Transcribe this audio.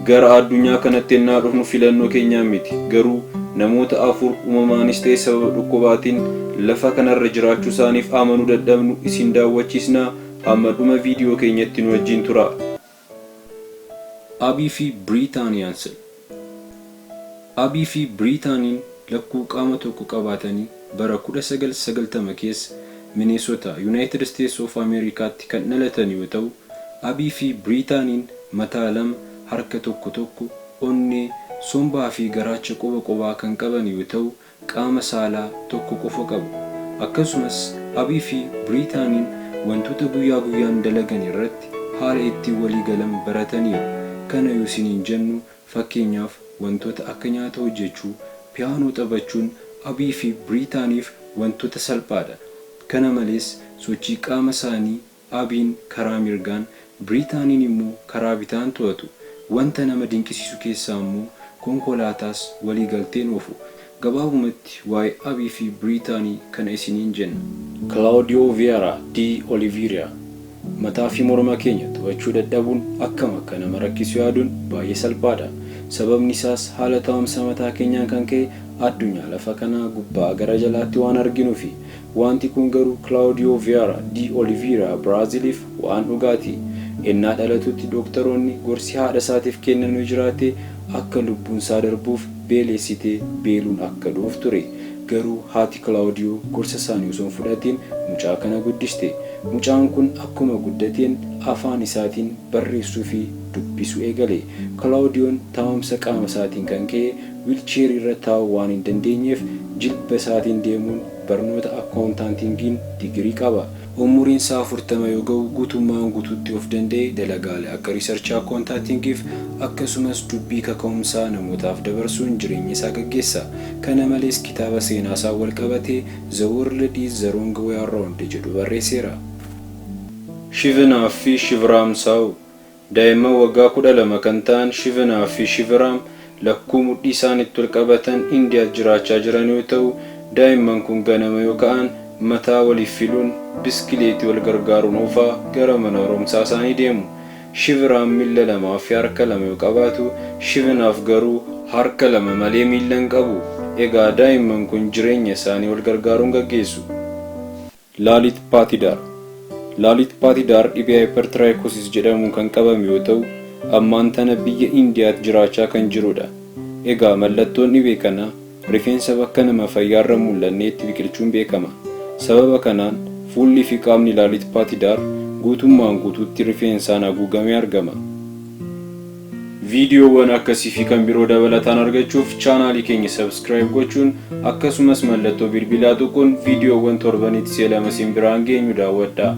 gara addunyaa kanatti ennaa dhufnu filannoo keenyaan miti. Garuu namoota afur uumamaanis ta'e sababa dhukkubaatiin lafa kanarra jiraachuu isaaniif amanuu dadhabnu isin daawwachiisnaa. Amma dhuma viidiyoo keenyatti nu wajjin tura. Abii fi Biriitaaniyaan sila. Abii fi Biriitaaniin lakkuu qaama tokko qabaatanii bara 1990 keessa Minnesota, United States of Americaatti kan dhalatan yoo ta'u, Abii fi Biriitaaniin mataa lama, harka tokko, onnee, sombaa fi garaacha qoba kan qaban yoo ta'u, qaama saalaa tokko qofa qabu. Akkasumas Abii fi Biriitaaniin wantoota guyyaa guyyaan dalagan irratti haala ittiin walii galan barataniiru. Kana yoo isiniin jennu fakkeenyaaf wantoota akka nyaata hojjechuu, piyaanoo taphachuun Abii fi Biriitaaniif wantoota salphaadha. Kana malees sochii qaama isaanii Abiin karaa mirgaan, Biriitaaniin immoo karaa bitaan to'atu. Wanta nama dinqisiisu keessaa immoo konkolaataas walii galteen oofu. Gabaabumatti waa'ee Abii fi Biriitaanii kana isiniin jenna. Claudio Vieira di Oliveira. Mataa fi morma keenya to'achuu dadhabuun akkam akka nama rakkisu yaaduun baay'ee salphaadha. Sababni isaas haala taa'umsa mataa keenyaan kan ka'e addunyaa lafa kanaa gubbaa gara jalaatti waan arginuufi. Wanti kun garuu Claudio Vieira di Oliveira Biraaziliif waan dhugaati. Ennaa dhalatutti dooktaroonni gorsi haadha isaatiif kennanuu jiraate akka lubbuun isaa darbuuf beelessitee beeluun akka du'uuf ture. Garuu haati Claudio gorsa isaanii osoo hin fudhatiin mucaa kana guddiste. Mucaan kun akkuma guddateen afaan isaatiin barreessuu fi dubbisuu eegale. Claudioon taa'umsa qaama isaatiin kan ka'e wiilcheerii irra taa'uu waan hin dandeenyeef jilba isaatiin deemuun barnoota akkaawuntaantingiin digirii qaba. Umuriin isaa 40 yoo ga'u guutummaan guutuutti of danda'e dalagaalee akka riisarchii akkaawuntaantingiif akkasumas dubbii kaka'umsaa namootaaf dabarsuun jireenya isaa gaggeessa. Kana malees kitaaba seenaa isaa wal qabatee The World is the Wrong Way Around jedhu barreesseera. Shivanaa fi Shivraam Saa'u. Daa'imman waggaa 12 kan ta'an Shivanaa fi Shivraam lakkuu mudhii isaanitti wal qabatan Indiyaa jiraachaa jiran yoo ta'u, daa'imman kun ganama yoo ka'an mataa waliif filuun biskileetii wal gargaaruun oofaa gara mana barumsaa isaanii deemu. Shivraam miila lamaa fi harka lama yoo qabaatu, Shivanaaf garuu harka lama malee miila hin qabu. Egaa daa'imman kun jireenya isaanii wal gargaaruun gaggeessu. Lalit Patidar. Lalit Patidar dhibee hypertrichosis jedhamuun kan qabame yoo ta'u, ammaan tana biyya Indiyaatti jiraachaa kan jirudha. Egaa mallattoon dhibee kanaa rifeensa bakka nama fayyaarra mul'anneetti biqilchuun beekama. Sababa kanaan fuulli fi qaamni Lalit Patidar guutummaan guutuutti rifeensaan haguugamee argama. Viidiyoowwan akkasii fi kan biroo dabalataan argachuuf chaanaalii keenya subscribe gochuun akkasumas mallattoo bilbilaa tuquun viidiyoowwan torbanitti si'a lama isin biraan geenyu daawwadhaa.